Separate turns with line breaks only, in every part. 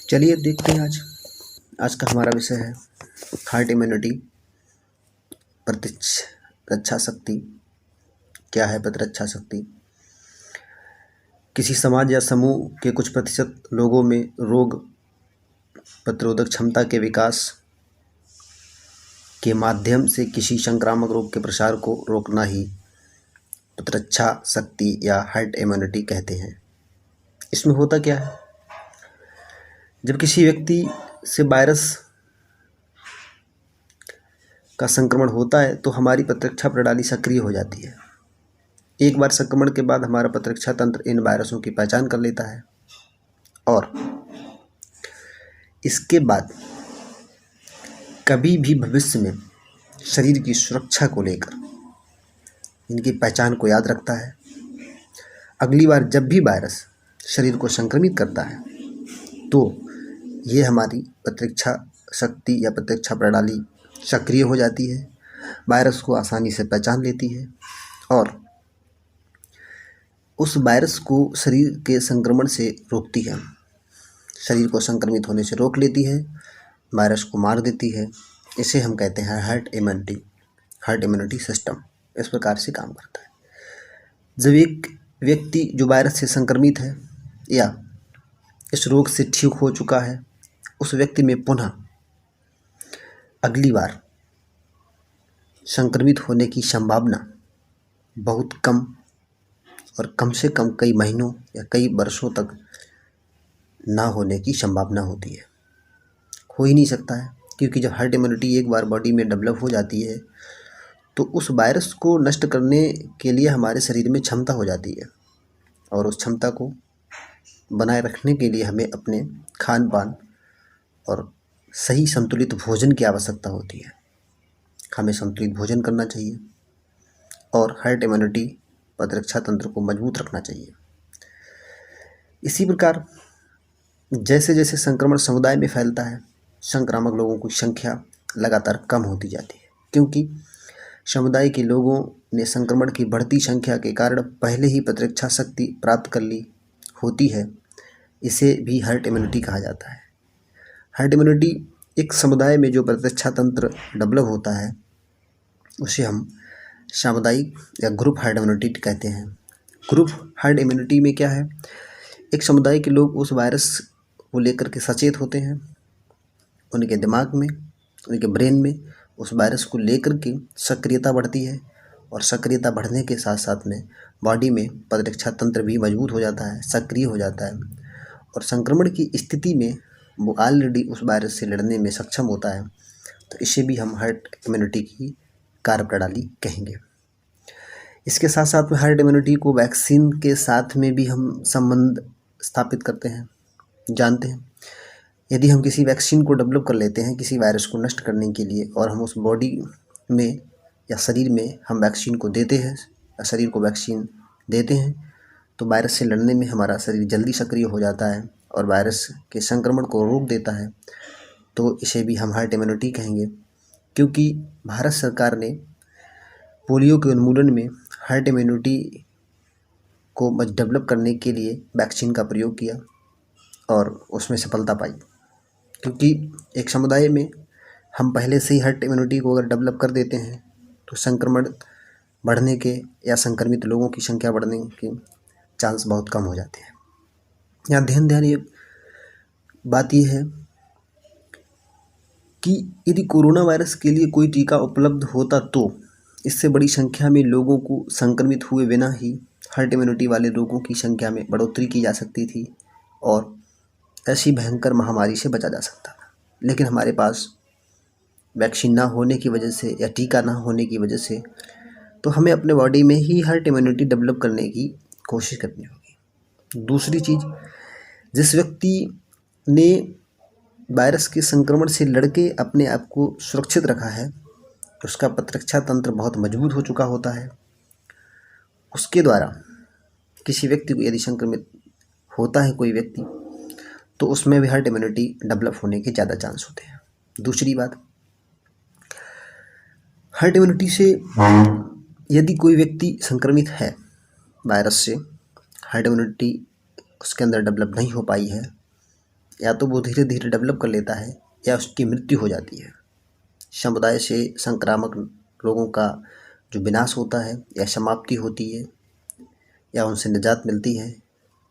चलिए देखते हैं आज का हमारा विषय है हार्ट इम्यूनिटी। प्रतिरक्षा शक्ति क्या है? प्रतिरक्षा शक्ति किसी समाज या समूह के कुछ प्रतिशत लोगों में रोग प्रतिरोधक क्षमता के विकास के माध्यम से किसी संक्रामक रोग के प्रसार को रोकना ही प्रतिरक्षा शक्ति या हार्ट इम्यूनिटी कहते हैं। इसमें होता क्या है? जब किसी व्यक्ति से वायरस का संक्रमण होता है तो हमारी प्रतिरक्षा प्रणाली सक्रिय हो जाती है। एक बार संक्रमण के बाद हमारा प्रतिरक्षा तंत्र इन वायरसों की पहचान कर लेता है और इसके बाद कभी भी भविष्य में शरीर की सुरक्षा को लेकर इनकी पहचान को याद रखता है। अगली बार जब भी वायरस शरीर को संक्रमित करता है तो ये हमारी प्रतिरक्षा शक्ति या प्रतिरक्षा प्रणाली सक्रिय हो जाती है, वायरस को आसानी से पहचान लेती है और उस वायरस को शरीर के संक्रमण से रोकती है, शरीर को संक्रमित होने से रोक लेती है, वायरस को मार देती है। इसे हम कहते हैं हार्ट इम्यूनिटी सिस्टम इस प्रकार से काम करता है। जब एक व्यक्ति जो वायरस से संक्रमित है या इस रोग से ठीक हो चुका है, उस व्यक्ति में पुनः अगली बार संक्रमित होने की संभावना बहुत कम और कम से कम कई महीनों या कई वर्षों तक ना होने की संभावना होती है। हो ही नहीं सकता है, क्योंकि जब हार्ट इम्यूनिटी एक बार बॉडी में डेवलप हो जाती है तो उस वायरस को नष्ट करने के लिए हमारे शरीर में क्षमता हो जाती है और उस क्षमता को बनाए रखने के लिए हमें अपने खान पान और सही संतुलित भोजन की आवश्यकता होती है। हमें संतुलित भोजन करना चाहिए और हार्ट इम्यूनिटी प्रतिरक्षा तंत्र को मजबूत रखना चाहिए। इसी प्रकार जैसे जैसे संक्रमण समुदाय में फैलता है, संक्रामक लोगों की संख्या लगातार कम होती जाती है, क्योंकि समुदाय के लोगों ने संक्रमण की बढ़ती संख्या के कारण पहले ही प्रतिरक्षा शक्ति प्राप्त कर ली होती है। इसे भी हार्ट इम्यूनिटी कहा जाता है। हार्ट इम्यूनिटी एक समुदाय में जो प्रतिरक्षा तंत्र डेवलप होता है उसे हम सामुदायिक या ग्रुप हार्ट इम्यूनिटी कहते हैं। ग्रुप हार्ट इम्यूनिटी में क्या है? एक समुदाय के लोग उस वायरस को लेकर के सचेत होते हैं, उनके दिमाग में, उनके ब्रेन में उस वायरस को लेकर के सक्रियता बढ़ती है और सक्रियता बढ़ने के साथ साथ में बॉडी में प्रतिरक्षा तंत्र भी मजबूत हो जाता है, सक्रिय हो जाता है और संक्रमण की स्थिति में वो ऑलरेडी उस वायरस से लड़ने में सक्षम होता है। तो इसे भी हम हार्ट इम्यूनिटी की कार्यप्रणाली कहेंगे। इसके साथ साथ में हार्ट इम्यूनिटी को वैक्सीन के साथ में भी हम संबंध स्थापित करते हैं, जानते हैं। यदि हम किसी वैक्सीन को डेवलप कर लेते हैं किसी वायरस को नष्ट करने के लिए और हम उस बॉडी में या शरीर में हम वैक्सीन को देते हैं या शरीर को वैक्सीन देते हैं तो वायरस से लड़ने में हमारा शरीर जल्दी सक्रिय हो जाता है और वायरस के संक्रमण को रोक देता है। तो इसे भी हम हार्ट इम्यूनिटी कहेंगे, क्योंकि भारत सरकार ने पोलियो के उन्मूलन में हार्ट इम्यूनिटी को डेवलप करने के लिए वैक्सीन का प्रयोग किया और उसमें सफलता पाई। क्योंकि एक समुदाय में हम पहले से ही हार्ट इम्यूनिटी को अगर डेवलप कर देते हैं तो संक्रमण बढ़ने के या संक्रमित लोगों की संख्या बढ़ने के चांस बहुत कम हो जाते हैं। यहाँ ध्यान ये बात यह है कि यदि कोरोना वायरस के लिए कोई टीका उपलब्ध होता तो इससे बड़ी संख्या में लोगों को संक्रमित हुए बिना ही हार्ट इम्यूनिटी वाले लोगों की संख्या में बढ़ोतरी की जा सकती थी और ऐसी भयंकर महामारी से बचा जा सकता था। लेकिन हमारे पास वैक्सीन ना होने की वजह से या टीका ना होने की वजह से तो हमें अपने बॉडी में ही हार्ट इम्यूनिटी डेवलप करने की कोशिश करनी होगी। दूसरी चीज़, जिस व्यक्ति ने वायरस के संक्रमण से लड़के अपने आप को सुरक्षित रखा है, उसका प्रतिरक्षा तंत्र बहुत मजबूत हो चुका होता है। उसके द्वारा किसी व्यक्ति को यदि संक्रमित होता है कोई व्यक्ति तो उसमें भी हार्ट इम्यूनिटी डेवलप होने के ज़्यादा चांस होते हैं। दूसरी बात, हार्ट इम्यूनिटी से यदि कोई व्यक्ति संक्रमित है वायरस से, हार्ट इम्यूनिटी उसके अंदर डेवलप नहीं हो पाई है या तो वो धीरे धीरे डेवलप कर लेता है या उसकी मृत्यु हो जाती है। समुदाय से संक्रामक रोगों का जो विनाश होता है या समाप्ति होती है या उनसे निजात मिलती है,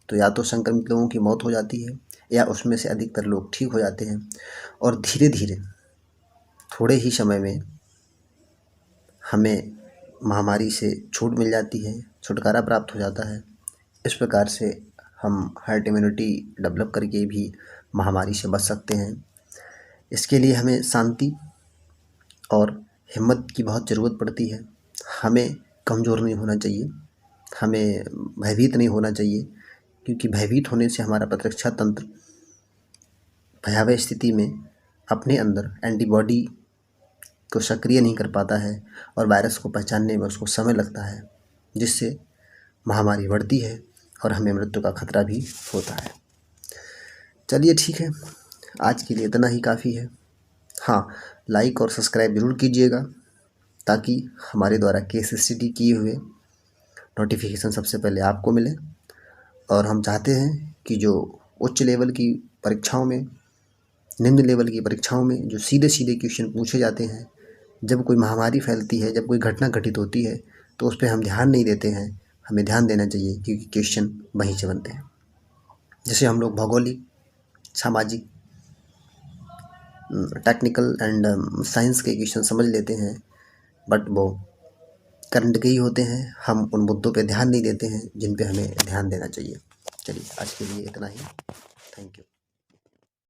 तो या तो संक्रमित लोगों की मौत हो जाती है या उसमें से अधिकतर लोग ठीक हो जाते हैं और धीरे धीरे थोड़े ही समय में हमें महामारी से छूट मिल जाती है, छुटकारा प्राप्त हो जाता है। इस प्रकार से हम हर्ड इम्यूनिटी डेवलप करके भी महामारी से बच सकते हैं। इसके लिए हमें शांति और हिम्मत की बहुत ज़रूरत पड़ती है। हमें कमज़ोर नहीं होना चाहिए, हमें भयभीत नहीं होना चाहिए, क्योंकि भयभीत होने से हमारा प्रतिरक्षा तंत्र भयावह स्थिति में अपने अंदर एंटीबॉडी को सक्रिय नहीं कर पाता है और वायरस को पहचानने में उसको समय लगता है, जिससे महामारी बढ़ती है और हमें मृत्यु का खतरा भी होता है। चलिए ठीक है, आज के लिए इतना ही काफ़ी है। हाँ, लाइक और सब्सक्राइब ज़रूर कीजिएगा ताकि हमारे द्वारा केस स्टडी किए हुए नोटिफिकेशन सबसे पहले आपको मिले। और हम चाहते हैं कि जो उच्च लेवल की परीक्षाओं में, निम्न लेवल की परीक्षाओं में जो सीधे सीधे क्वेश्चन पूछे जाते हैं, जब कोई महामारी फैलती है, जब कोई घटना घटित होती है, तो उस पर हम ध्यान नहीं देते हैं। हमें ध्यान देना चाहिए क्योंकि क्वेश्चन वहीं से बनते हैं। जैसे हम लोग भौगोलिक, सामाजिक, टेक्निकल एंड साइंस के क्वेश्चन समझ लेते हैं, बट वो करंट के ही होते हैं। हम उन मुद्दों पे ध्यान नहीं देते हैं जिन पे हमें ध्यान देना चाहिए। चलिए, आज के लिए इतना ही। Thank you.